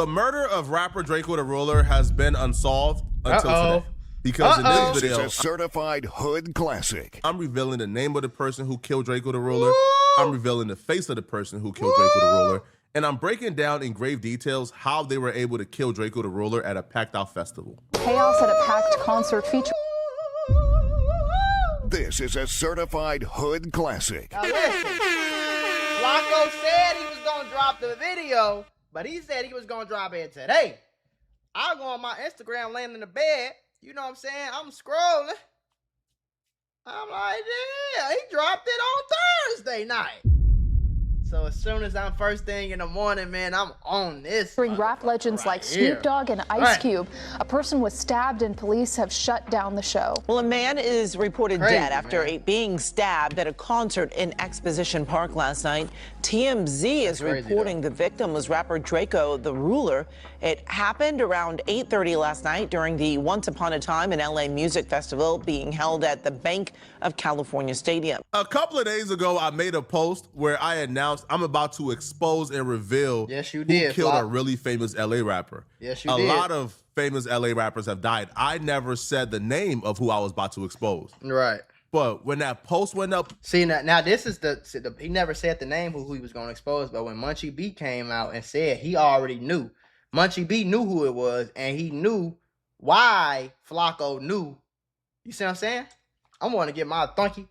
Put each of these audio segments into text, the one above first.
The murder of rapper Drakeo the Ruler has been unsolved until today. Because in this video, this is a certified hood classic. I'm revealing the name of the person who killed Drakeo the Ruler. I'm revealing the face of the person who killed Drakeo the Ruler. And I'm breaking down in grave details how they were able to kill Drakeo the Ruler at a packed out festival. Chaos at a packed concert feature. This is a certified hood classic. Now listen, Flacco said he was gonna drop the video, but he said he was gonna drop it today. I go on my Instagram laying in the bed, you know what I'm saying? I'm scrolling. I'm like, yeah, he dropped it on Thursday night. So as soon as I'm first thing in the morning, man, I'm on this. Bring rap legends like Snoop Dogg and Ice Cube. A person was stabbed and police have shut down the show. Well, a man is reported dead after being stabbed at a concert in Exposition Park last night. TMZ is reporting the victim was rapper Drakeo the Ruler. It happened around 8:30 last night during the Once Upon a Time in LA Music Festival being held at the Bank of California Stadium. A couple of days ago, I made a post where I announced I'm about to expose and reveal who killed a really famous LA rapper. Yes, you did. A lot of famous LA rappers have died. I never said the name of who I was about to expose. Right. But when that post went up, see now this is the he never said the name who he was going to expose, but when Munchie B came out and said he already knew. Munchie B knew who it was, and he knew why Flacco knew. You see what I'm saying? I want to get my thunky.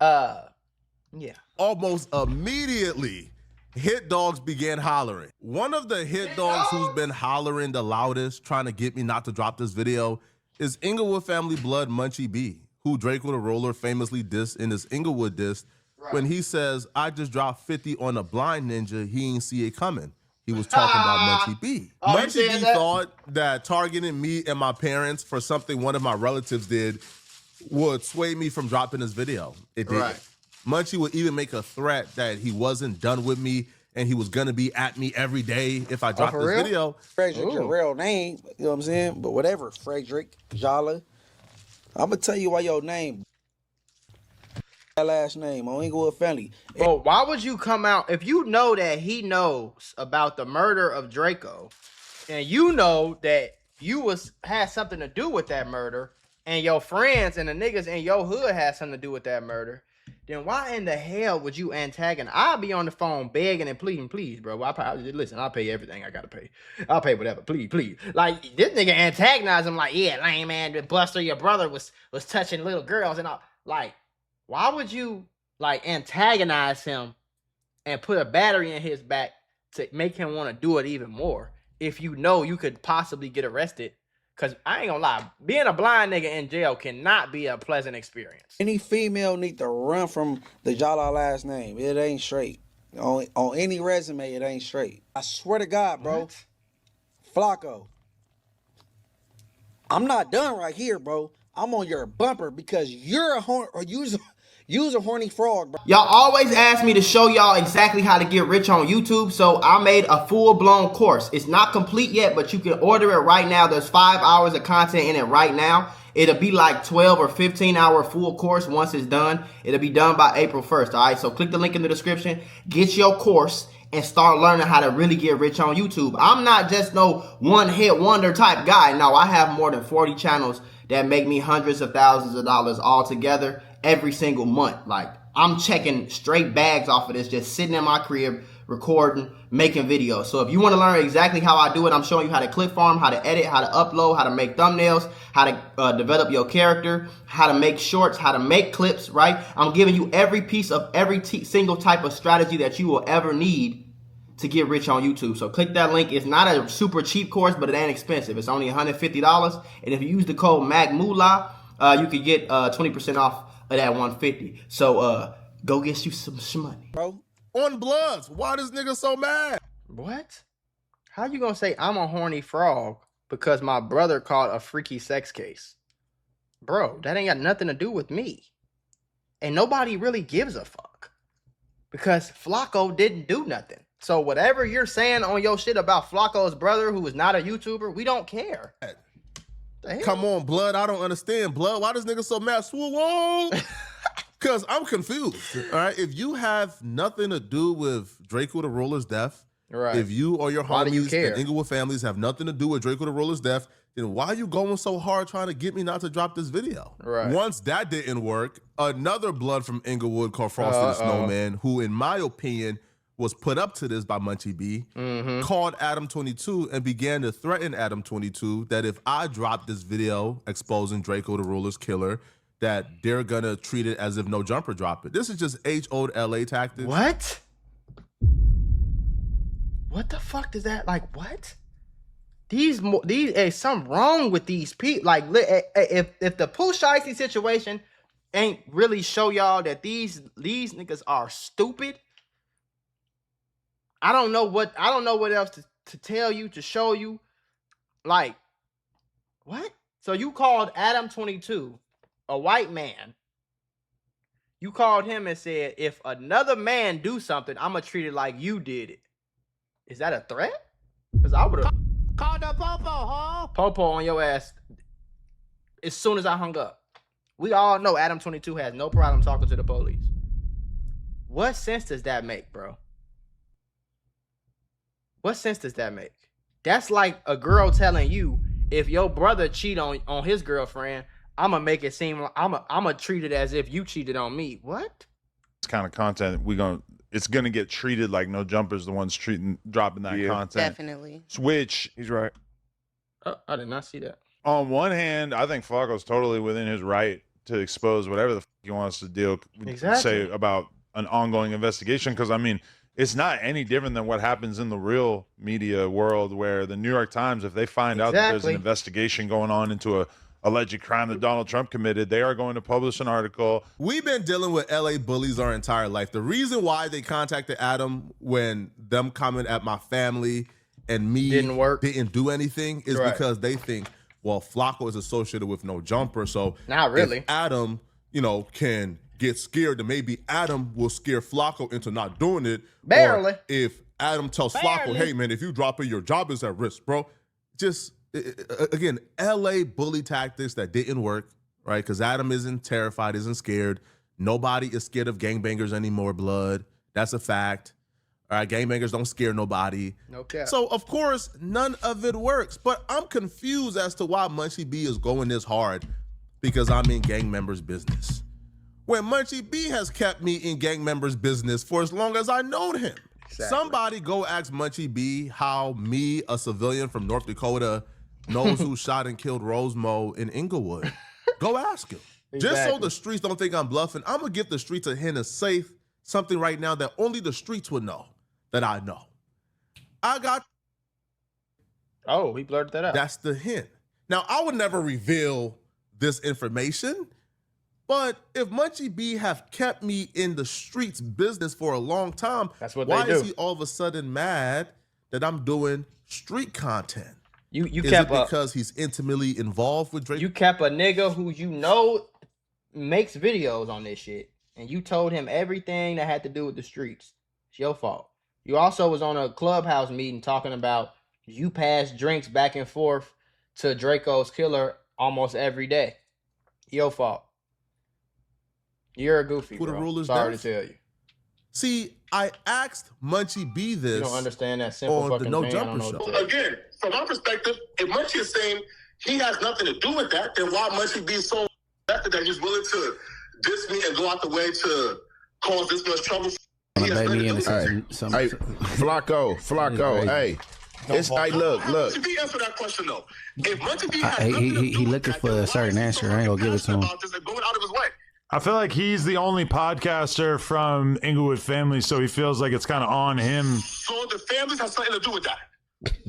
Yeah. Almost immediately, hit dogs began hollering. One of the hit dogs who's been hollering the loudest, trying to get me not to drop this video, is Inglewood family blood Munchie B, who Drakeo the Ruler famously dissed in his Inglewood diss when he says, "I just dropped 50 on a blind ninja, he ain't see it coming." He was talking about Munchie B. Munchie B thought that targeting me and my parents for something one of my relatives did would sway me from dropping this video. It didn't. Munchie would even make a threat that he wasn't done with me and he was gonna be at me every day if I dropped this video. Frederick, your real name, you know what I'm saying? But whatever, Frederick, Jala. I'm gonna tell you why your name, that last name, on Inglewood family. Bro, why would you come out if you know that he knows about the murder of Drakeo, and you know that you had something to do with that murder, and your friends and the niggas in your hood had something to do with that murder? Then why in the hell would you antagonize? I'll be on the phone begging and pleading, please, bro. Listen, I'll pay everything I gotta pay. I'll pay whatever, please, please. Like, this nigga antagonized him like, yeah, lame man, Buster, your brother was touching little girls and all. Like, why would you, like, antagonize him and put a battery in his back to make him want to do it even more if you know you could possibly get arrested? Because I ain't gonna lie, being a blind nigga in jail cannot be a pleasant experience. Any female need to run from the Jala last name. It ain't straight. On any resume, it ain't straight. I swear to God, bro. What? Flacco. I'm not done right here, bro. I'm on your bumper because you're a you's a horny frog, bro. Y'all always ask me to show y'all exactly how to get rich on YouTube, so I made a full-blown course. It's not complete yet, but you can order it right now. There's 5 hours of content in it right now. It'll be like 12 or 15-hour full course once it's done. It'll be done by April 1st, all right? So click the link in the description, get your course, and start learning how to really get rich on YouTube. I'm not just no one-hit wonder type guy. No, I have more than 40 channels that make me hundreds of thousands of dollars all together every single month. Like, I'm checking straight bags off of this, just sitting in my crib, recording, making videos. So if you want to learn exactly how I do it, I'm showing you how to clip farm, how to edit, how to upload, how to make thumbnails, how to develop your character, how to make shorts, how to make clips, right? I'm giving you every piece of every single type of strategy that you will ever need to get rich on YouTube. So click that link. It's not a super cheap course, but it ain't expensive. It's only $150. And if you use the code MAGMULA, you could get 20% off of that $150. So go get you some money, Bro. On Bloods, why this nigga so mad? What? How you gonna say I'm a horny frog because my brother caught a freaky sex case? Bro, that ain't got nothing to do with me. And nobody really gives a fuck. Because Flacco didn't do nothing. So whatever you're saying on your shit about Flacco's brother, who is not a YouTuber, we don't care. Come on, Blood. I don't understand. Blood, why this nigga so mad? Swoon. Because I'm confused. All right. If you have nothing to do with Drakeo the Ruler's death, Right. If you or your Why do you homies care? and Inglewood families have nothing to do with Drakeo the Ruler's death, then why are you going so hard trying to get me not to drop this video? Right. Once that didn't work, another blood from Inglewood called Frosty the Snowman, who in my opinion was put up to this by Munchie B, called Adam 22 and began to threaten Adam 22 that if I drop this video exposing Drakeo the Ruler's killer, that they're gonna treat it as if No Jumper dropped it. This is just age-old LA tactics. What? What the fuck does that, like, what? These hey, something wrong with these people. Like, if the Pooh Shiesty situation ain't really show y'all that these niggas are stupid, I don't know what else to tell you, to show you. Like, what? So you called Adam 22 a white man. You called him and said, if another man do something, I'ma treat it like you did it. Is that a threat? Because I would have called the popo, huh? Popo on your ass as soon as I hung up. We all know Adam 22 has no problem talking to the police. What sense does that make, bro? What sense does that make? That's like a girl telling you, if your brother cheat on his girlfriend, I'ma make it seem like I'ma treat it as if you cheated on me. What? This kind of content it's gonna get treated like No Jumper's the ones dropping that content. Definitely. Which he's right. I did not see that. On one hand, I think Flacco's totally within his right to expose whatever the fuck he wants to say about an ongoing investigation. Because I mean, it's not any different than what happens in the real media world, where the New York Times, if they find out that there's an investigation going on into a alleged crime that Donald Trump committed, they are going to publish an article. We've been dealing with LA bullies our entire life. The reason why they contacted Adam when them coming at my family and me didn't do anything is because they think, well, Flacco is associated with No Jumper. So not really. If Adam, can get scared, then maybe Adam will scare Flacco into not doing it. Barely. Or if Adam tells Flacco, hey man, if you drop it, your job is at risk, bro. Just again, LA bully tactics that didn't work, right? Because Adam isn't terrified, isn't scared. Nobody is scared of gangbangers anymore, blood. That's a fact. All right, gangbangers don't scare nobody. Okay. So, of course, none of it works. But I'm confused as to why Munchie B is going this hard because I'm in gang members' business. When Munchie B has kept me in gang members' business for as long as I known him. Exactly. Somebody go ask Munchie B how me, a civilian from North Dakota, knows who shot and killed Rosemo in Inglewood. Go ask him. Exactly. Just so the streets don't think I'm bluffing, I'm going to give the streets a hint of something right now that only the streets would know that I know. I got... Oh, he blurted that out. That's the hint. Now, I would never reveal this information, but if Munchie B have kept me in the streets business for a long time, that's what why they do. Is he all of a sudden mad that I'm doing street content? You is kept it because he's intimately involved with Drake? You kept a nigga who makes videos on this shit, and you told him everything that had to do with the streets. It's your fault. You also was on a Clubhouse meeting talking about you passed drinks back and forth to Draco's killer almost every day. Your fault. You're a goofy, bro. Sorry to tell you. See, I asked Munchie B this. You don't understand that simple fucking No thing. Jumper show. Again, from my perspective, if Munchie is saying he has nothing to do with that, then why Munchie be so invested that he's willing to diss me and go out the way to cause this much trouble? Hey, Flacco, hey. Look. Munchie B answer that question though. If Munchie B has he looking for a certain answer. I ain't gonna give it to him. Going out of his way. I feel like he's the only podcaster from Inglewood family, so he feels like it's kind of on him. So the families have something to do with that.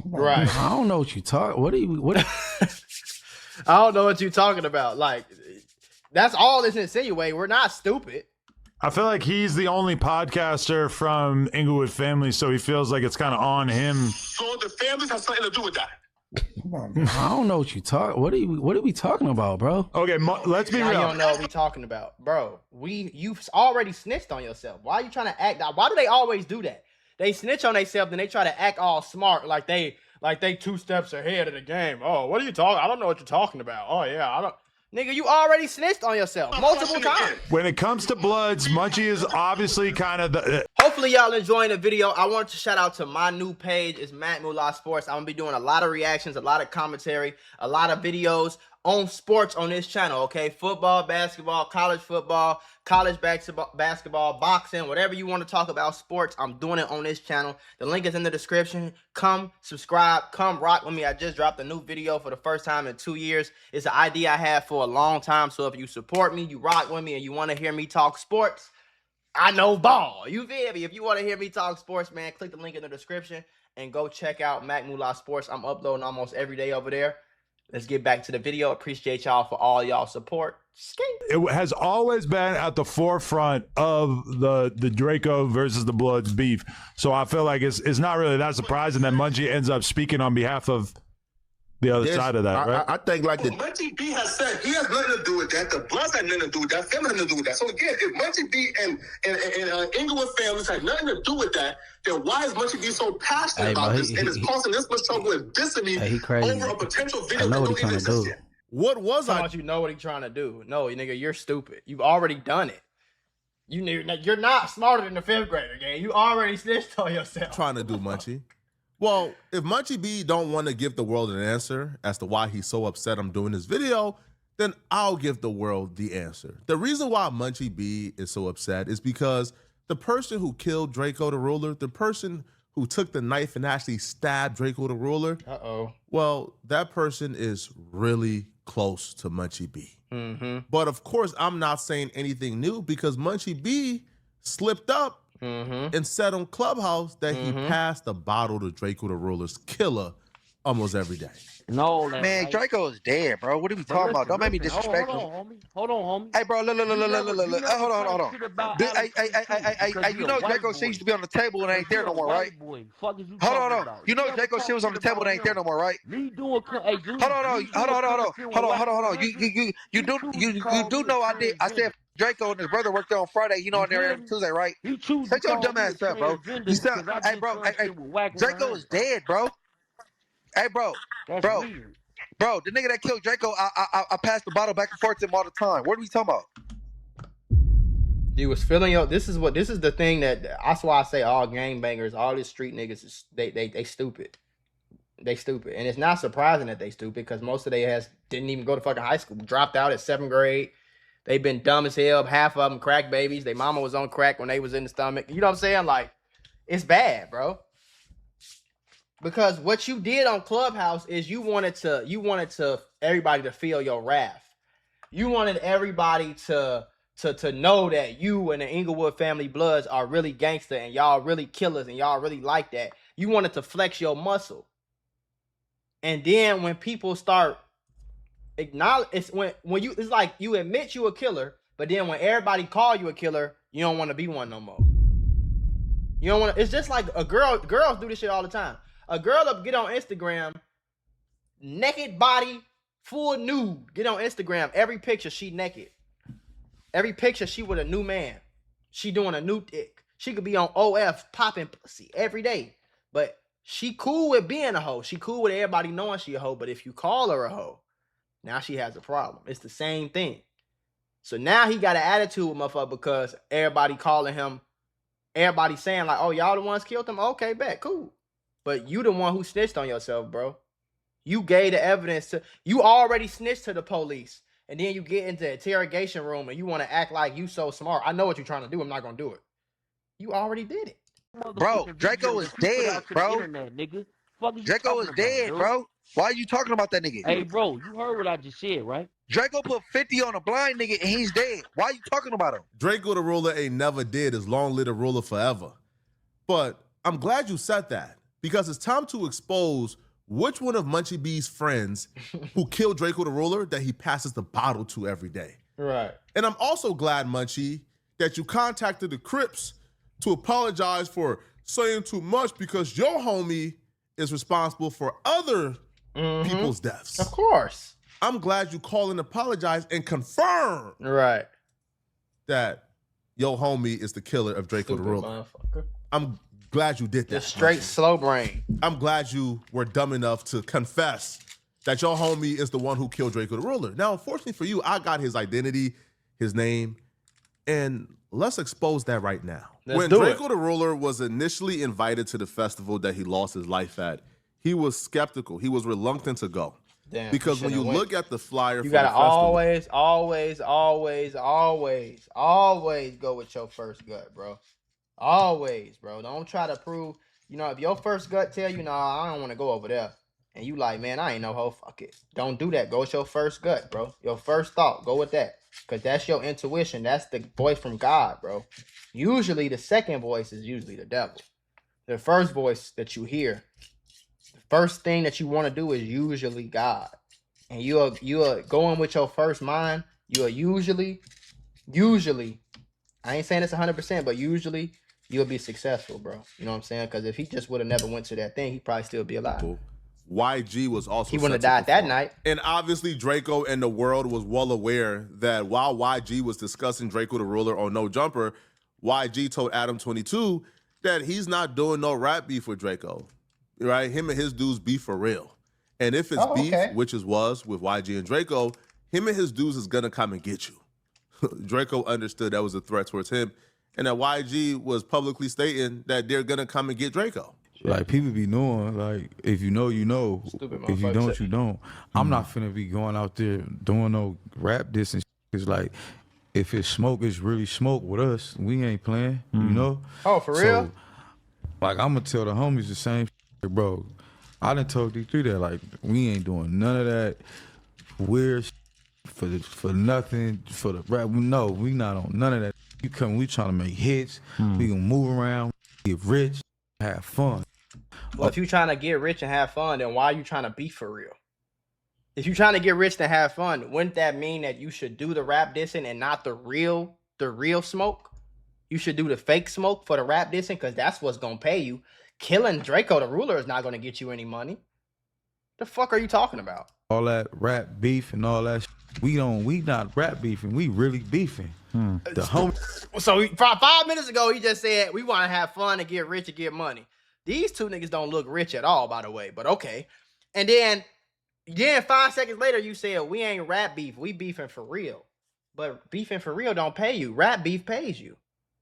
Right. I don't know what you talk. What? I don't know what you're talking about. Like, that's all this insinuating. We're not stupid. I feel like he's the only podcaster from Inglewood family, so he feels like it's kind of on him. So the families have something to do with that. I don't know what you talk. What are we talking about, bro? Okay, let's be real. You don't know what we talking about, bro. You've already snitched on yourself. Why are you trying to act out? Why do they always do that? They snitch on themselves, then they try to act all smart, like they 2 steps ahead of the game. Oh, what are you talking? I don't know what you're talking about. Oh yeah, I don't. Nigga, you already snitched on yourself multiple times. When it comes to Bloods, Munchie is obviously kind of the... Hopefully y'all enjoying the video. I want to shout out to my new page. It's Mula Sports. I'm going to be doing a lot of reactions, a lot of commentary, a lot of videos on sports on this channel, okay? Football, basketball, college football, college basketball, boxing, whatever you want to talk about sports, I'm doing it on this channel. The link is in the description. Come subscribe. Come rock with me. I just dropped a new video for the first time in 2 years. It's an idea I had for a long time. So if you support me, you rock with me, and you want to hear me talk sports, I know ball. You feel me? If you want to hear me talk sports, man, click the link in the description and go check out Mula Sports. I'm uploading almost every day over there. Let's get back to the video. Appreciate y'all for all y'all support. It has always been at the forefront of the Drakeo versus the Bloods beef. So I feel like it's not really that surprising that Munchie ends up speaking on behalf of the other side of that, right? I think like Munchie B has said he has nothing to do with that. The Bloods had nothing to do with that. Family had nothing to do with that. So again, if Munchie B and Inglewood families had nothing to do with that, then why is Munchie B so passionate about this and is causing this much trouble and dissing me over a potential video that don't even exist yet? What was I? You know what he's trying to do? No, nigga, you're stupid. You've already done it. You're not smarter than the 5th grader, gang. You already snitched on yourself. Trying to do, Munchie. Well, if Munchie B don't want to give the world an answer as to why he's so upset I'm doing this video, then I'll give the world the answer. The reason why Munchie B is so upset is because the person who killed Drakeo the Ruler, the person who took the knife and actually stabbed Drakeo the Ruler, well, that person is really close to Munchie B. But of course, I'm not saying anything new because Munchie B slipped up and said on Clubhouse that he passed the bottle to Drakeo the Ruler's killer almost every day. No, man, Drakeo is dead, bro. What are we talking about? Don't make me disrespectful. Hold on, homie. Hey, bro, look. Hold on. Hey, you know Drakeo shit used to be on the table and ain't there no more, right? Hold on. You know Drakeo shit was on the table and ain't there no more, right? Hold on. You do know I did. I said Drakeo and his brother worked there on Friday. You know, on there every Tuesday, right? Shut your dumb ass up, bro. You sound, hey, bro. Hey, Drakeo is dead, bro. Hey, bro, the nigga that killed Drakeo, I passed the bottle back and forth to him all the time. What are we talking about? He was feeling yo. This is the thing that's why I say all gangbangers, all these street niggas, they stupid. They stupid, and it's not surprising that they stupid because most of they ass didn't even go to fucking high school, dropped out at 7th grade. They've been dumb as hell. Half of them crack babies. Their mama was on crack when they was in the stomach. You know what I'm saying? Like, it's bad, bro. Because what you did on Clubhouse is you wanted to everybody to feel your wrath. You wanted everybody to know that you and the Inglewood family Bloods are really gangster and y'all really killers and y'all really like that. You wanted to flex your muscle. And then when people start acknowledge, it's like you admit you a killer, but then when everybody call you a killer, you don't want to be one no more. You don't want to. It's just like girls do this shit all the time. A girl get on Instagram, naked body, full nude. Get on Instagram. Every picture she naked. Every picture she with a new man. She doing a new dick. She could be on OF popping pussy every day. But she cool with being a hoe. She cool with everybody knowing she a hoe. But if you call her a hoe, now she has a problem. It's the same thing. So now he got an attitude with motherfucker because everybody calling him, everybody saying like, oh, y'all the ones killed him? Okay, bet, cool. But you the one who snitched on yourself, bro. You gave the evidence you already snitched to the police. And then you get into the interrogation room and you want to act like you so smart. I know what you're trying to do. I'm not going to do it. You already did it. Bro, Drakeo is dead, bro. Drakeo is dead, bro. Why are you talking about that nigga? Hey, bro, you heard what I just said, right? Drakeo put 50 on a blind nigga and he's dead. Why are you talking about him? Drakeo the Ruler ain't never dead. Is long live the ruler forever. But I'm glad you said that because it's time to expose which one of Munchie B's friends who killed Drakeo the Ruler that he passes the bottle to every day. Right. And I'm also glad, Munchie, that you contacted the Crips to apologize for saying too much because your homie is responsible for other people's deaths. Of course. I'm glad you called and apologized and confirmed that your homie is the killer of Drakeo the Ruler. I'm glad you did that. Just straight slow brain. I'm glad you were dumb enough to confess that your homie is the one who killed Drakeo the Ruler. Now, unfortunately for you, I got his identity, his name, and Let's expose that right now. Let's when do Drakeo it. the Ruler was initially invited to the festival that he lost his life at, he was skeptical. He was reluctant to go. Damn, because when you look at the flyer you for gotta the festival, always go with your first gut, bro. Always, bro. Don't try to prove, if your first gut tell you, I don't want to go over there. And you like, man, I ain't no hoe, fuck it. Don't do that. Go with your first gut, bro. Your first thought, go with that. Because that's your intuition. That's the voice from God, bro. Usually the second voice is usually the devil. The first voice that you hear, the first thing that you want to do is usually God. And you are going with your first mind. You are usually, I ain't saying it's 100%, but usually you'll be successful, bro. You know what I'm saying? Because if he just would have never went to that thing, he'd probably still be alive. YG was also he wouldn't have died that night. And obviously Drakeo and the world was well aware that while YG was discussing Drakeo the Ruler on No Jumper, YG told Adam 22 that he's not doing no rap beef with Drakeo. Right? Him and his dudes beef for real. And if it's beef, which it was with YG and Drakeo, him and his dudes is gonna come and get you. Drakeo understood that was a threat towards him, and that YG was publicly stating that they're gonna come and get Drakeo. Like, people be knowing, like, if you know, you know. If you don't, you don't. I'm not finna be going out there doing no rap diss and shit. It's like, if it's smoke, it's really smoke with us. We ain't playing, you know? Oh, for real? Like, I'm gonna tell the homies the same shit, bro. I done told D3 that, like, we ain't doing none of that weird shit for nothing, for the rap. No, we not on none of that. We trying to make hits. We gonna move around, get rich, have fun. Well, if you trying to get rich and have fun, then why are you trying to be for real? If you trying to get rich and have fun, wouldn't that mean that you should do the rap dissing and not the real smoke? You should do the fake smoke for the rap dissing, because that's what's gonna pay you. Killing Drakeo the Ruler is not gonna get you any money. The fuck are you talking about? All that rap beef and all that shit. We not rap beefing. We really beefing. The homie. So 5 minutes ago, he just said we want to have fun and get rich and get money. These two niggas don't look rich at all, by the way, but okay. And then 5 seconds later, you said we ain't rap beef. We beefing for real. But beefing for real don't pay you. Rap beef pays you.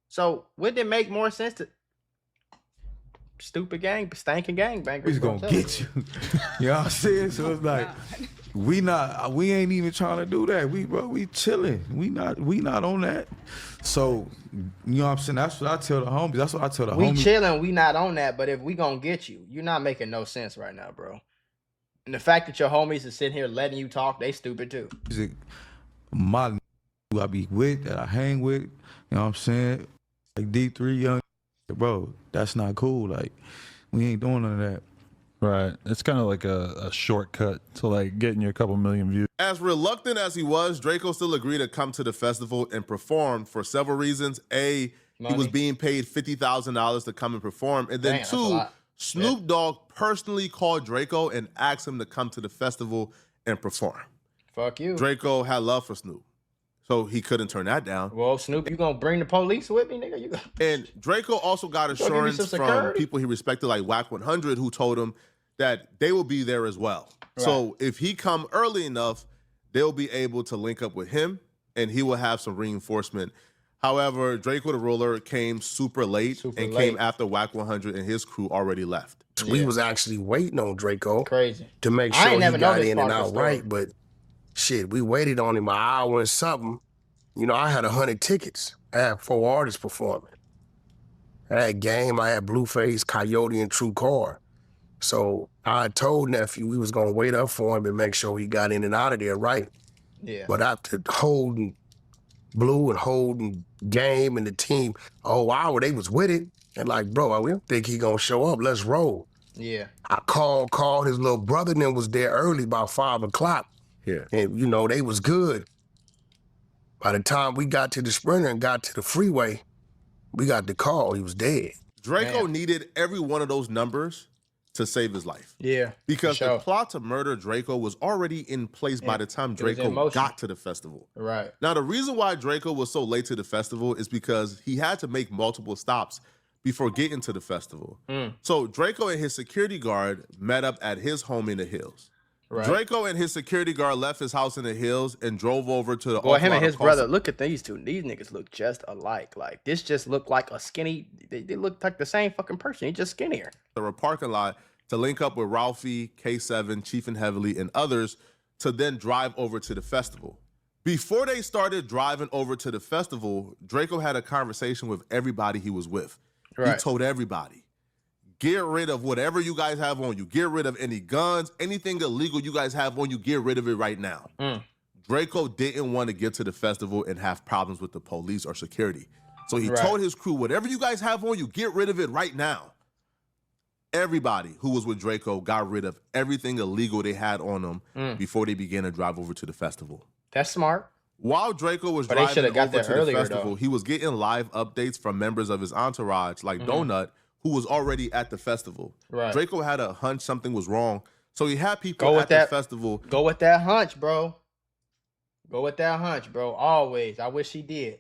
So wouldn't it make more sense to stupid stinking gangbangers? We's gonna get you. You know what I'm saying? So it's like we ain't even trying to do that. We chilling. We not on that. So you know what I'm saying? That's what I tell the homies. That's what I tell the homies. We chilling, we not on that, but if we gonna get you, you're not making no sense right now, bro. And the fact that your homies are sitting here letting you talk, they stupid too. My who I be with, that I hang with, you know what I'm saying? Like D3 young, bro, that's not cool. Like, we ain't doing none of that. Right. It's kind of like a shortcut to like getting you a couple million views. As reluctant as he was, Drakeo still agreed to come to the festival and perform for several reasons. A, he was being paid $50,000 to come and perform. And then two, Snoop Dogg personally called Drakeo and asked him to come to the festival and perform. Fuck you. Drakeo had love for Snoop, so he couldn't turn that down. Well, Snoop, you gonna bring the police with me, nigga? And Drakeo also got assurance from people he respected, like Wack 100, who told him that they will be there as well. Right. So if he come early enough, they'll be able to link up with him, and he will have some reinforcement. However, Drakeo the Ruler came super late came after Wack 100 and his crew already left. We was actually waiting on Drakeo to make sure he got in and out right, but shit, we waited on him an hour and something. You know, I had 100 tickets. I had 4 artists performing. I had Game, I had Blueface, Coyote, and True Car. So I told Nephew we was gonna wait up for him and make sure he got in and out of there right. Yeah. But after holding Blue and holding Game and the team a whole hour, they was with it. And like, bro, we don't think he gonna show up. Let's roll. Yeah. I called his little brother and then was there early, about 5 o'clock. Yeah. And you know, they was good. By the time we got to the Sprinter and got to the freeway, we got the call. He was dead. Drakeo needed every one of those numbers to save his life. Yeah. Because the plot to murder Drakeo was already in place by the time Drakeo got to the festival. Right. Now, the reason why Drakeo was so late to the festival is because he had to make multiple stops before getting to the festival. So Drakeo and his security guard met up at his home in the hills. Right. Draco and his security guard left his house in the hills and drove over to the. Boy, him and his brother. Look at these two. These niggas look just alike. Like this just look like a skinny. They look like the same fucking person. He just skinnier. The parking lot to link up with Ralphie, K7, Chief and Heavily, and others to then drive over to the festival. Before they started driving over to the festival, Draco had a conversation with everybody he was with. Right. He told everybody, get rid of whatever you guys have on you. Get rid of any guns, anything illegal you guys have on you. Get rid of it right now. Draco didn't want to get to the festival and have problems with the police or security. So he told his crew, whatever you guys have on you, get rid of it right now. Everybody who was with Draco got rid of everything illegal they had on them before they began to drive over to the festival. That's smart. While Draco was driving over to the festival, he was getting live updates from members of his entourage, like Donut, who was already at the festival. Right. Draco had a hunch something was wrong, so he had people at the festival. Go with that hunch, bro. Go with that hunch, bro. Always. I wish he did.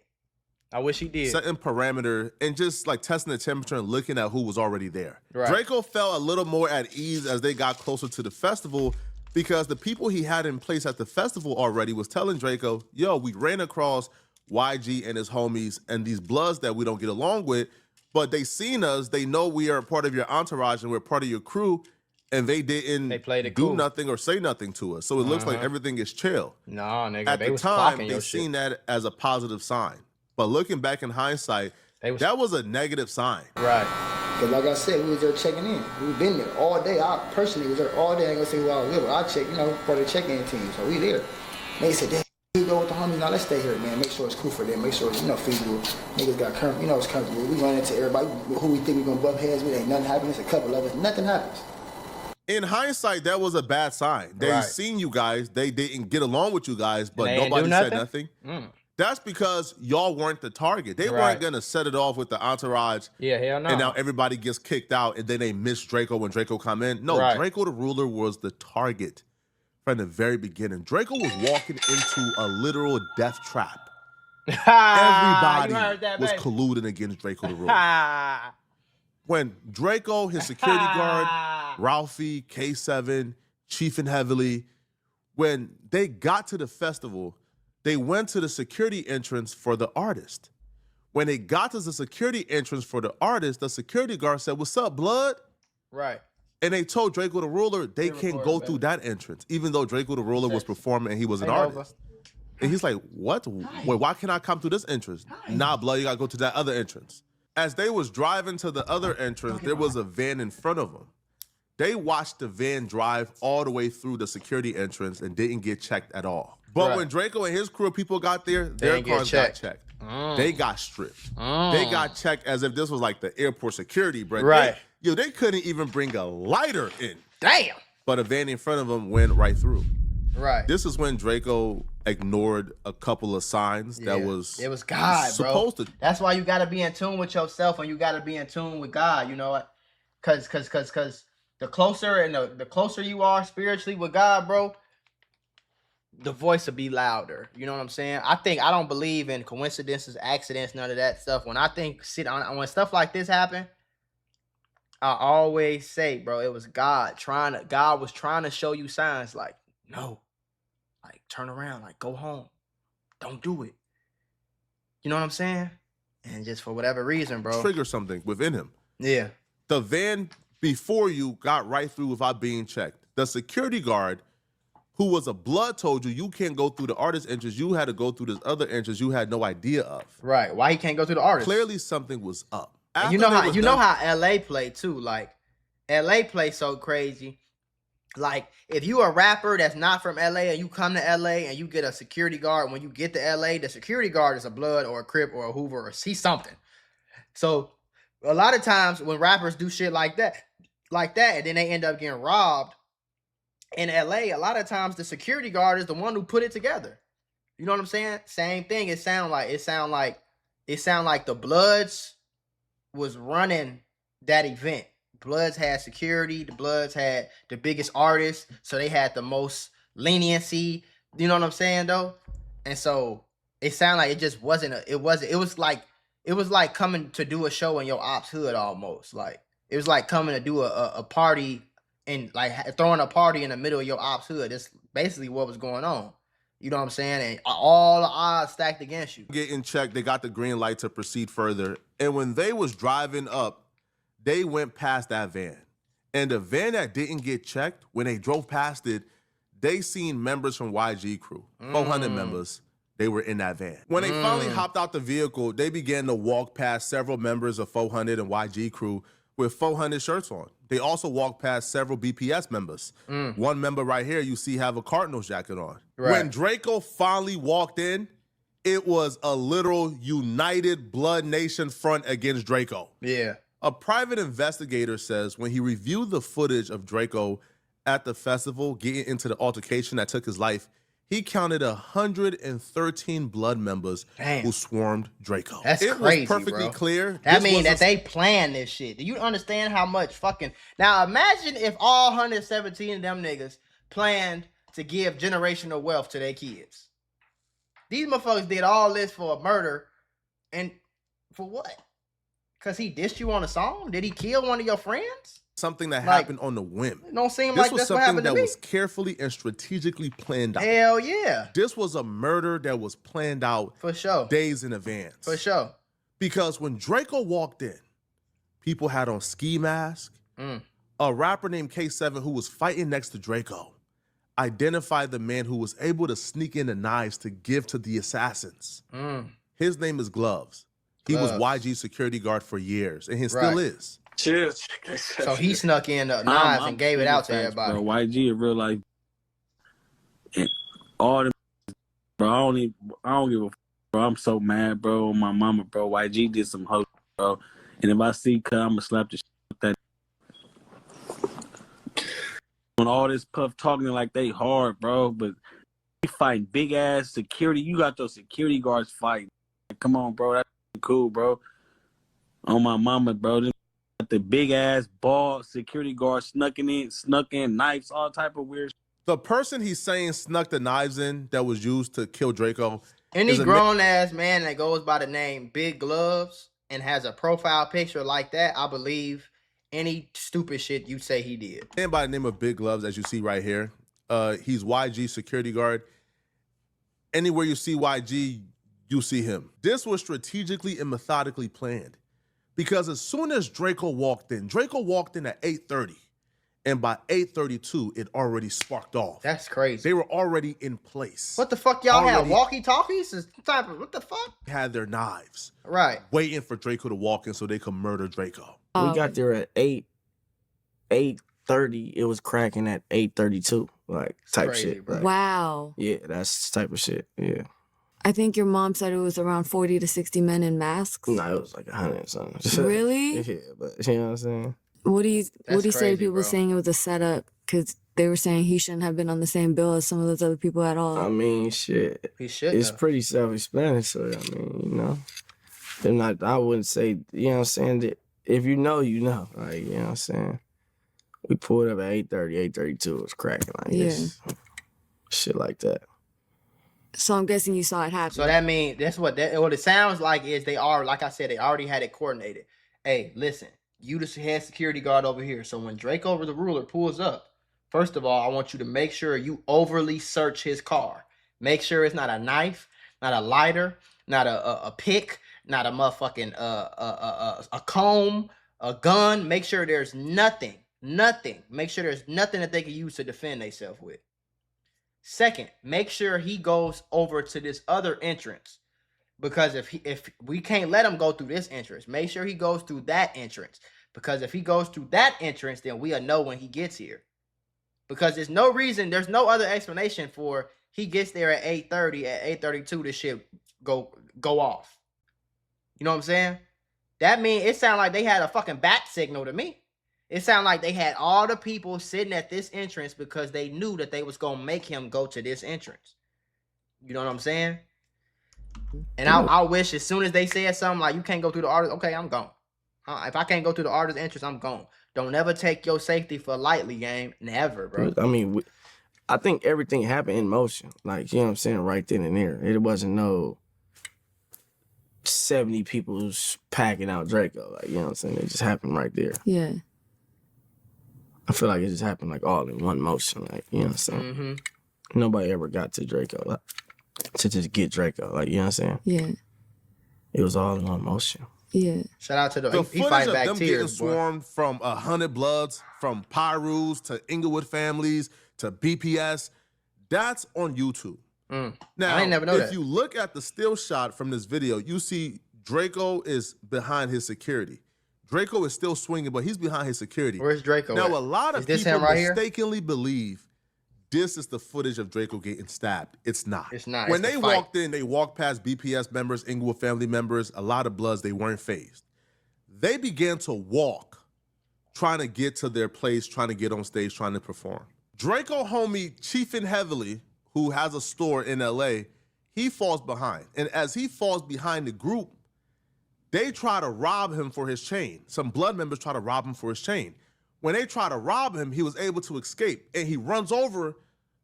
I wish he did. Setting parameter and just like testing the temperature and looking at who was already there. Right. Draco felt a little more at ease as they got closer to the festival because the people he had in place at the festival already was telling Draco, yo, we ran across YG and his homies and these bloods that we don't get along with, but they seen us, they know we are part of your entourage and we're part of your crew, and they didn't do nothing or say nothing to us. So it looks like everything is chill. No, nigga, at the time, they seen that as a positive sign. But looking back in hindsight, that was a negative sign. Right. Because like I said, we was there checking in. We've been there all day. I personally was there all day. I ain't gonna say who I was with, but I check, part of the check-in team. So we there. They said, damn, we go with the homies. Now let's stay here, man. Make sure it's cool for them. Make sure it's, feasible. Niggas got it's comfortable. We run into everybody who we think we gonna bump heads with. Ain't nothing happening. It's a couple of us. Nothing happens. In hindsight, that was a bad sign. They seen you guys. They didn't get along with you guys, but nobody said nothing. That's because y'all weren't the target. They weren't going to set it off with the entourage. Yeah, hell no. And now everybody gets kicked out, and then they miss Draco when Draco come in. No, Draco the Ruler was the target from the very beginning. Draco was walking into a literal death trap. Everybody was colluding against Draco the Ruler. When Draco, his security guard, Ralphie, K7, Chief and Heavily, when they got to the festival, they went to the security entrance for the artist. When they got to the security entrance for the artist, the security guard said, "What's up, blood?" Right. And they told Draco the Ruler they can't go through that entrance, even though Draco the Ruler was performing and he was an artist. And he's like, "What? Wait, why can't I come through this entrance?" Nah, blood, you gotta go to that other entrance. As they was driving to the other entrance, there was a van in front of them. They watched the van drive all the way through the security entrance and didn't get checked at all. But when Draco and his crew of people got there, their cars got checked. They got stripped. They got checked as if this was like the airport security, bro. Right. They couldn't even bring a lighter in. Damn. But a van in front of them went right through. Right. This is when Draco ignored a couple of signs that was... It was God, supposed bro. to. That's why you got to be in tune with yourself and you got to be in tune with God, you know what? Because the closer and the closer you are spiritually with God, bro, the voice will be louder. You know what I'm saying? I don't believe in coincidences, accidents, none of that stuff. When when stuff like this happen, I always say, bro, it was God was trying to show you signs like, no, like turn around, like go home. Don't do it. You know what I'm saying? And just for whatever reason, bro. Trigger something within him. Yeah. The van before you got right through without being checked. The security guard who was a blood told you can't go through the artist entrance. You had to go through this other entrance you had no idea of. Right. Why he can't go through the artist? Clearly something was up. And you know how LA play too. Like LA play so crazy. Like if you a rapper that's not from LA and you come to LA and you get a security guard, when you get to LA, the security guard is a blood or a Crip or a Hoover or see something. So a lot of times when rappers do shit like that, and then they end up getting robbed. In LA, a lot of times the security guard is the one who put it together. You know what I'm saying? Same thing. It sound like the Bloods was running that event. Bloods had security. The Bloods had the biggest artists, so they had the most leniency. You know what I'm saying, though? And so it sounded like it just wasn't. It was like coming to do a show in your ops hood almost. Like it was like coming to do a party and like throwing a party in the middle of your ops hood. That's basically what was going on. You know what I'm saying? And all the odds stacked against you. Getting checked, they got the green light to proceed further. And when they was driving up, they went past that van. And the van that didn't get checked, when they drove past it, they seen members from YG crew, 400 members. They were in that van. When they finally hopped out the vehicle, they began to walk past several members of 400 and YG crew with 400 shirts on. They also walked past several BPS members. One member right here, you see have a Cardinals jacket on. Right. When Draco finally walked in, it was a literal united Blood Nation front against Draco. Yeah. A private investigator says when he reviewed the footage of Draco at the festival getting into the altercation that took his life, he counted 113 blood members who swarmed Draco. That's it crazy, was perfectly bro. clear. That means that they planned this shit. Do you understand how much fucking... Now, imagine if all 117 of them niggas planned to give generational wealth to their kids. These motherfuckers did all this for a murder, and for what? Because he dissed you on a song? Did he kill one of your friends? Something that happened on the whim. It don't seem this like was that's what something happened to that me. was carefully and strategically planned out. Hell yeah. This was a murder that was planned out for sure, days in advance. For sure. Because when Draco walked in, people had on ski masks. A rapper named K7 who was fighting next to Draco identified the man who was able to sneak in the knives to give to the assassins. His name is Gloves. He was YG's security guard for years, and he still is. Cheers. So he snuck in the knives and gave it out to everybody. Bro, YG in real life, and all them, bro. I don't give a fuck, bro. I'm so mad, bro. On my mama, bro. YG did some hoe, bro. And if I see cut, I'ma slap the shit with that. On all this puff talking like they hard, bro, but he fighting big ass security. You got those security guards fighting. Come on, bro. That's cool, bro. On my mama, bro. The big ass ball security guard snuck in knives, all type of weird. The person he's saying snuck the knives in that was used to kill Draco. Any grown ass man that goes by the name Big Gloves and has a profile picture like that, I believe any stupid shit you say he did. And by the name of Big Gloves, as you see right here, he's YG security guard. Anywhere you see YG, you see him. This was strategically and methodically planned. Because as soon as Draco walked in at 8:30, and by 8:32, it already sparked off. That's crazy. They were already in place. What the fuck y'all had? Walkie-talkies? What the fuck? Had their knives. Right. Waiting for Draco to walk in so they could murder Draco. We got there at 8:30. It was cracking at 8:32, like type crazy, shit. bro. Like, Wow. yeah, that's the type of shit. Yeah. I think your mom said it was around 40 to 60 men in masks. No, it was like 100 or something. Really? Yeah, but you know what I'm saying? What do you say crazy, to people bro. saying it was a setup? Because they were saying he shouldn't have been on the same bill as some of those other people at all. I mean, shit. He should. It's pretty self-explanatory. I mean, you know. They're not, I wouldn't say, you know what I'm saying? That if you know, you know. Like, you know what I'm saying? We pulled up at 8:30, 8:32. It was cracking like this. Shit like that. So I'm guessing you saw it happen. So that means that's what it sounds like is they are, like I said, they already had it coordinated. Hey, listen, you the head security guard over here. So when Draco the ruler pulls up, first of all, I want you to make sure you overly search his car. Make sure it's not a knife, not a lighter, not a pick, not a motherfucking a comb, a gun. Make sure there's nothing. Make sure there's nothing that they can use to defend themselves with. Second, make sure he goes over to this other entrance, because if we can't let him go through this entrance, make sure he goes through that entrance, because if he goes through that entrance, then we'll know when he gets here. Because there's no other explanation for he gets there at 8:30, at 8:32, this shit go off. You know what I'm saying? That means it sounded like they had a fucking bat signal to me. It sounded like they had all the people sitting at this entrance because they knew that they was going to make him go to this entrance. You know what I'm saying? And I wish as soon as they said something like, you can't go through the artist, okay, I'm gone. If I can't go through the artist entrance, I'm gone. Don't ever take your safety for lightly, game. Never, bro. I mean, I think everything happened in motion. Like, you know what I'm saying? Right then and there. It wasn't no 70 people packing out Draco. Like, you know what I'm saying? It just happened right there. Yeah. I feel like it just happened like all in one motion. Like, you know what I'm saying? Mm-hmm. Nobody ever got to Draco, like, to just get Draco. Like, you know what I'm saying? Yeah. It was all in one motion. Yeah. Shout out to The he footage fighting of back them tears, getting swarmed from 100 Bloods, from Pyrus to Inglewood families to BPS, that's on YouTube. Now, I ain't never know if that. you look at the still shot from this video, you see Draco is behind his security. Draco is still swinging, but he's behind his security. Where's Draco Now, at? a lot of Is this people him right here? mistakenly believe this is the footage of Draco getting stabbed. It's not. It's not. When It's they the fight. walked in, they walked past BPS members, Inglewood family members, a lot of Bloods, they weren't fazed. They began to walk, trying to get to their place, trying to get on stage, trying to perform. Draco homie Chiefin Heavily, who has a store in LA, he falls behind. And as he falls behind the group, they try to rob him for his chain. Some Blood members try to rob him for his chain. When they try to rob him, he was able to escape. And he runs over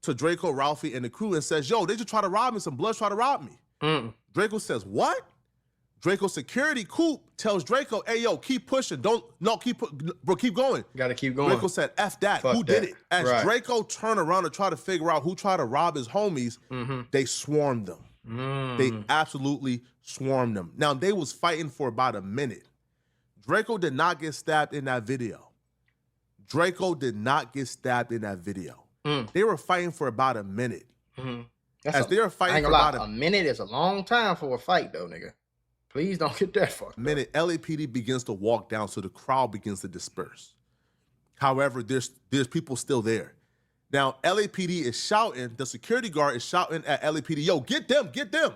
to Draco, Ralphie, and the crew and says, yo, they just try to rob me. Some Bloods try to rob me. Draco says, what? Draco's security, Coop, tells Draco, hey, yo, keep pushing. Keep going. Gotta keep going. Draco said, F that. Fuck Who that. did it? As Right. Draco turned around to try to figure out who tried to rob his homies, they swarmed them. They absolutely swarmed them. Now, they was fighting for about a minute. Draco did not get stabbed in that video. Draco did not get stabbed in that video. They were fighting for about a minute. As they were fighting for about a minute is a long time for a fight, though, nigga. Please don't get that fucked up. minute, LAPD begins to walk down, so the crowd begins to disperse. However, there's people still there. Now, LAPD is shouting, the security guard is shouting at LAPD, yo, get them, get them.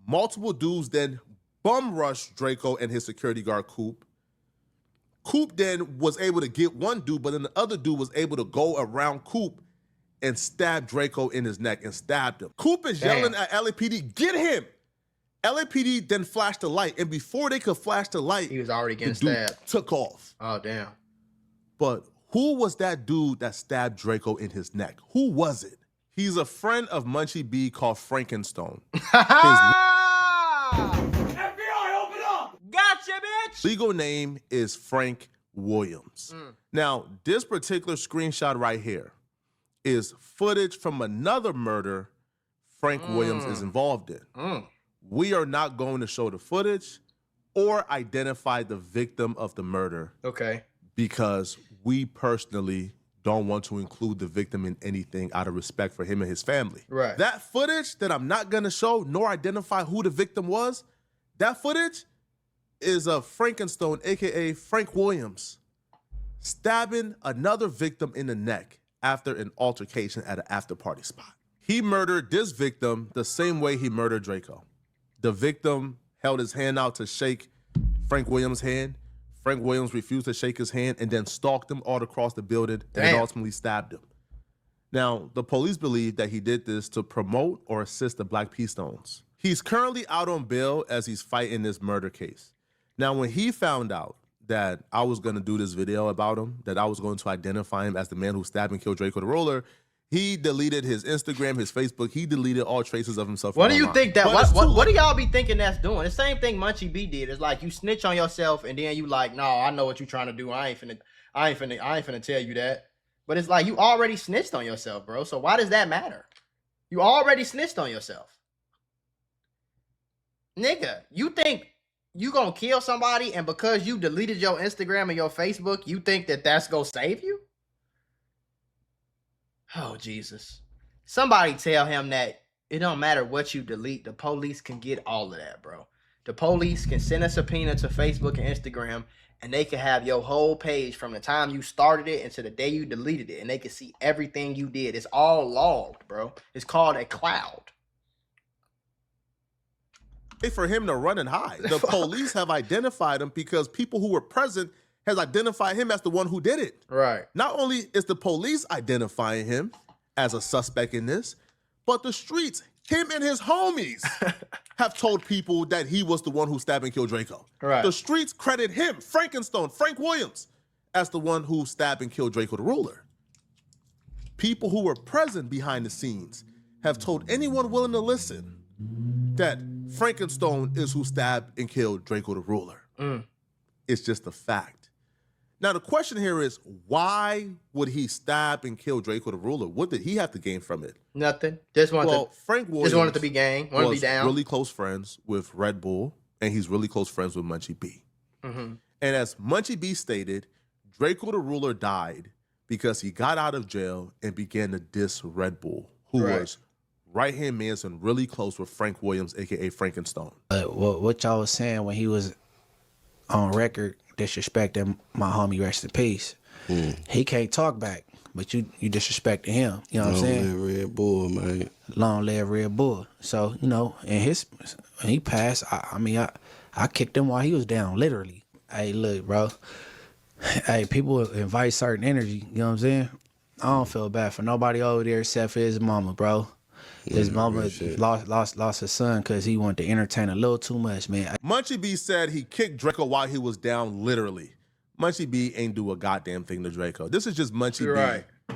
Multiple dudes then bum rush Draco and his security guard, Coop. Coop then was able to get one dude, but then the other dude was able to go around Coop and stab Draco in his neck and stabbed him. Coop is yelling at LAPD, get him. LAPD then flashed the light, and before they could flash the light, he was already getting the dude stabbed. took off. Oh, damn. But who was that dude that stabbed Draco in his neck? Who was it? He's a friend of Munchie B called Frankenstone. FBI, open up! Gotcha, bitch! Legal name is Frank Williams. Now, this particular screenshot right here is footage from another murder Frank Williams is involved in. We are not going to show the footage or identify the victim of the murder. Okay. Because we personally don't want to include the victim in anything out of respect for him and his family. Right. That footage that I'm not going to show nor identify who the victim was, that footage is of Frankenstone, aka Frank Williams, stabbing another victim in the neck after an altercation at an after party spot. He murdered this victim the same way he murdered Draco. The victim held his hand out to shake Frank Williams' hand. Frank Williams refused to shake his hand and then stalked him all across the building and then ultimately stabbed him. Now, the police believe that he did this to promote or assist the Black Peace Stones. He's currently out on bail as he's fighting this murder case. Now, when he found out that I was going to do this video about him, that I was going to identify him as the man who stabbed and killed Draco the Roller, he deleted his Instagram, his Facebook. He deleted all traces of himself. What do you think that? What do y'all be thinking that's doing? The same thing Munchie B did. It's like you snitch on yourself, and then you like, no, I know what you're trying to do. I ain't finna tell you that. But it's like you already snitched on yourself, bro. So why does that matter? You already snitched on yourself, nigga. You think you gonna kill somebody, and because you deleted your Instagram and your Facebook, you think that that's gonna save you? Oh, Jesus. Somebody tell him that it don't matter what you delete. The police can get all of that, bro. The police can send a subpoena to Facebook and Instagram, and they can have your whole page from the time you started it until the day you deleted it, and they can see everything you did. It's all logged, bro. It's called a cloud. For him to run and hide. The police have identified him because people who were present has identified him as the one who did it. Right. Not only is the police identifying him as a suspect in this, but the streets, him and his homies, have told people that he was the one who stabbed and killed Draco. Right. The streets credit him, Frankenstone, Frank Williams, as the one who stabbed and killed Draco the Ruler. People who were present behind the scenes have told anyone willing to listen that Frankenstone is who stabbed and killed Draco the Ruler. It's just a fact. Now, the question here is, why would he stab and kill Drakeo the Ruler? What did he have to gain from it? Nothing. Just wanted Frank Williams just wanted to be gang. Wanted to be down. Really close friends with Red Bull, and he's really close friends with Munchie B. Mm-hmm. And as Munchie B stated, Drakeo the Ruler died because he got out of jail and began to diss Red Bull, who was right-hand man and really close with Frank Williams, a.k.a. Frankenstone. What y'all was saying when he was on record disrespecting my homie, rest in peace. He can't talk back, but you disrespecting him. You know what I'm saying? Long live Red Bull, man. Long live Red Bull. So, you know, and when he passed, I kicked him while he was down, literally. Hey, look, bro. Hey, people invite certain energy, you know what I'm saying? I don't feel bad for nobody over there except for his mama, bro. His mama lost his son because he wanted to entertain a little too much, man. Munchie B said he kicked Drakeo while he was down, literally. Munchie B ain't do a goddamn thing to Drakeo. This is just Munchie B.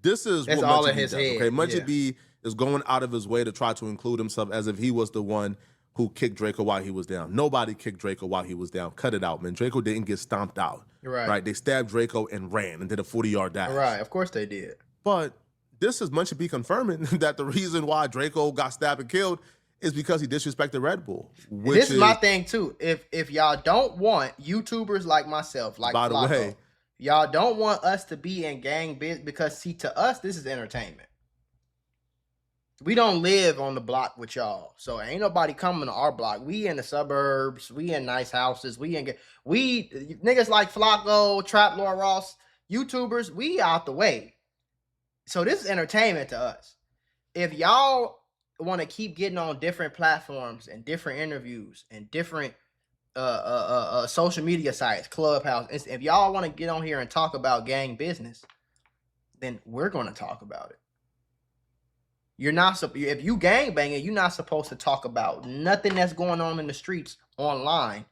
This is That's what all Munchie in B his does, head. okay? Munchie B is going out of his way to try to include himself as if he was the one who kicked Drakeo while he was down. Nobody kicked Drakeo while he was down. Cut it out, man. Drakeo didn't get stomped out. Right? They stabbed Drakeo and ran and did a 40-yard dash. Right, of course they did. But this is Munchie B confirming that the reason why Drakeo got stabbed and killed is because he disrespected Red Bull. This is my thing too. If y'all don't want YouTubers like myself, like by the Flacco, way, y'all don't want us to be in gang business because see, to us this is entertainment. We don't live on the block with y'all, so ain't nobody coming to our block. We in the suburbs, we in nice houses, we niggas like Flacco, Trap Lord Ross, YouTubers, we out the way. So this is entertainment to us. If y'all want to keep getting on different platforms and different interviews and different social media sites, Clubhouse, if y'all want to get on here and talk about gang business, then we're going to talk about it. You're not, if you gang banging, you're not supposed to talk about nothing that's going on in the streets online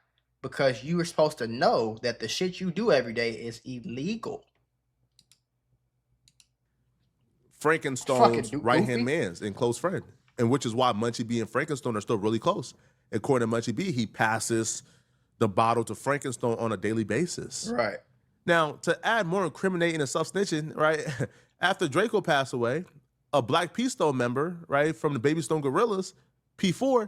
because you are supposed to know that the shit you do every day is illegal. Frankenstone's right-hand man's and close friend, and which is why Munchie B and Frankenstone are still really close. According to Munchie B, he passes the bottle to Frankenstone on a daily basis. Right. Now, to add more incriminating and self-snitching, right, after Drakeo passed away, a Black P Stone member, right, from the Baby Stone Gorillas, P4,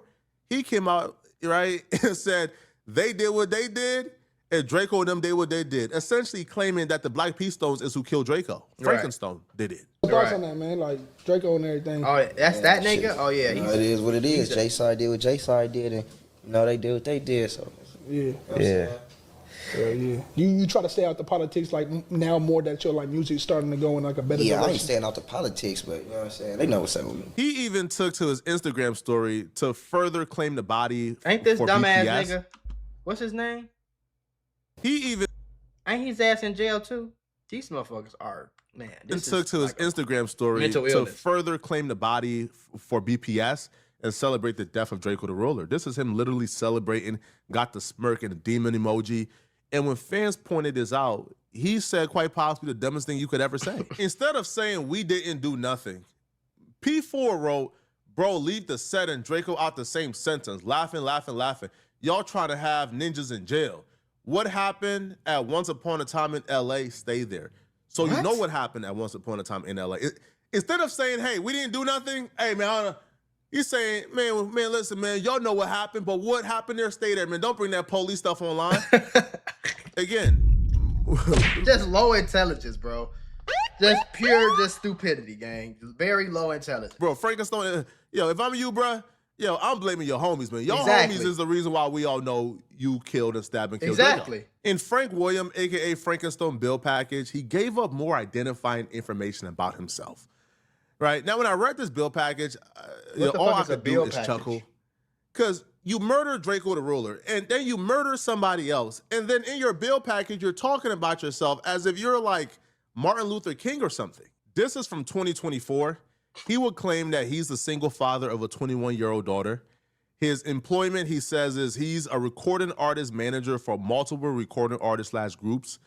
he came out, right, and said they did what they did, and Drakeo and them did what they did, essentially claiming that the Black P Stones is who killed Drakeo. Frankenstone did it. Thoughts on that, man? Like Drakeo and everything. Oh, that's that nigga? Oh, yeah. No, it is what it is. J-Side did what J-Side did, and they did what they did. So yeah. You try to stay out the politics like now more that your like music starting to go in like a better direction. I ain't staying out the politics, but you know what I'm saying? They know what's up with me. He even took to his Instagram story to further claim the body. Ain't this for dumbass BPS. nigga? What's his name? Ain't his ass in jail too? These motherfuckers are, man. This took to his Instagram story to further claim the body for BPS and celebrate the death of Drakeo the Ruler. This is him literally celebrating, got the smirk and the demon emoji. And when fans pointed this out, he said quite possibly the dumbest thing you could ever say. Instead of saying we didn't do nothing, P4 wrote, bro, leave the set and Drakeo out the same sentence. Laughing, laughing, laughing. Y'all trying to have ninjas in jail. What happened at Once Upon a Time in LA, stay there. So you know what happened at Once Upon a Time in LA. Instead of saying, hey, we didn't do nothing, hey, man, he's saying, man, listen, man, y'all know what happened, but what happened there, stay there, man. Don't bring that police stuff online. Again. Just low intelligence, bro. Just pure stupidity, gang. Just very low intelligence. Bro, Frankenstone, if I'm you, bro, I'm blaming your homies, man. Your Exactly. homies is the reason why we all know you killed and stabbed and killed Exactly. Drakeo. In Frank Williams, a.k.a. Frankenstone bill package, he gave up more identifying information about himself. Right? Now, when I read this bill package, all I could do is chuckle. Because you murder Drakeo the Ruler, and then you murder somebody else, and then in your bill package, you're talking about yourself as if you're like Martin Luther King or something. This is from 2024. He would claim that he's the single father of a 21-year-old daughter. His employment, he says, is he's a recording artist manager for multiple recording artists / groups.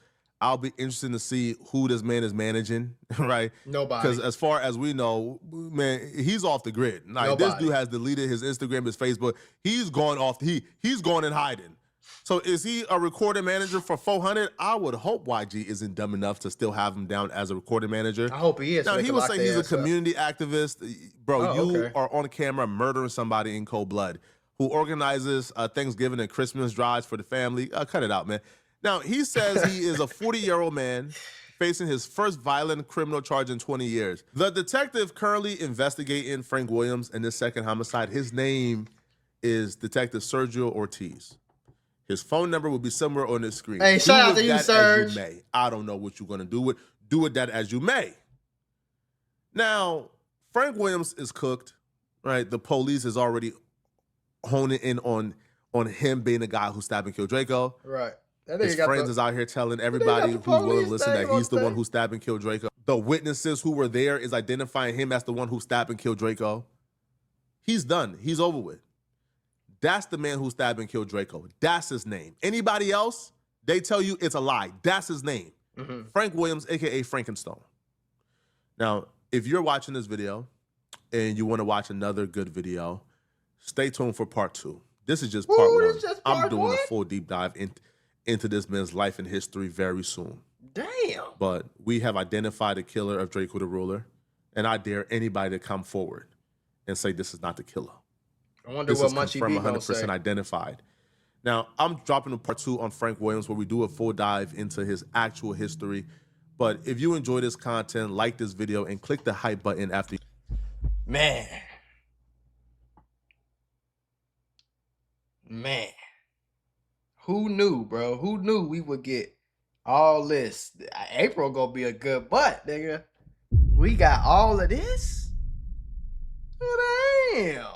I'll be interested to see who this man is managing, right? Nobody. Because as far as we know, man, he's off the grid. Like, this dude has deleted his Instagram, his Facebook. He's gone off. He's gone in hiding. So is he a recording manager for 400? I would hope YG isn't dumb enough to still have him down as a recording manager. I hope he is. Now, so they he can was lock saying their he's a ass up. community activist. Bro, you okay. are on camera murdering somebody in cold blood who organizes Thanksgiving and Christmas drives for the family. Cut it out, man. Now, he says he is a 40-year-old man facing his first violent criminal charge in 20 years. The detective currently investigating Frank Williams and this second homicide, his name is Detective Sergio Ortiz. His phone number will be somewhere on the screen. Hey, shout out to you, Serge. As you may. I don't know what you're going to do with. Do with that as you may. Now, Frank Williams is cooked, right? The police is already honing in on him being the guy who stabbed and killed Draco. Right. His friends is out here telling everybody who's willing to listen that he's the one who stabbed and killed Draco. The witnesses who were there is identifying him as the one who stabbed and killed Draco. He's done. He's over with. That's the man who stabbed and killed Draco. That's his name. Anybody else, they tell you it's a lie. That's his name. Frank Williams, a.k.a. Frankenstone. Now, if you're watching this video and you want to watch another good video, stay tuned for part 2. This is just part 1. I'm doing a full deep dive into this man's life and history very soon. Damn. But we have identified the killer of Draco the Ruler, and I dare anybody to come forward and say this is not the killer. I wonder This what is Munchie B confirmed gonna 100% say. identified. Now, I'm dropping a part 2 on Frank Williams where we do a full dive into his actual history. But if you enjoy this content, like this video and click the hype button after. Man. Who knew, bro? Who knew we would get all this? April gonna be a good butt, nigga. We got all of this? Damn.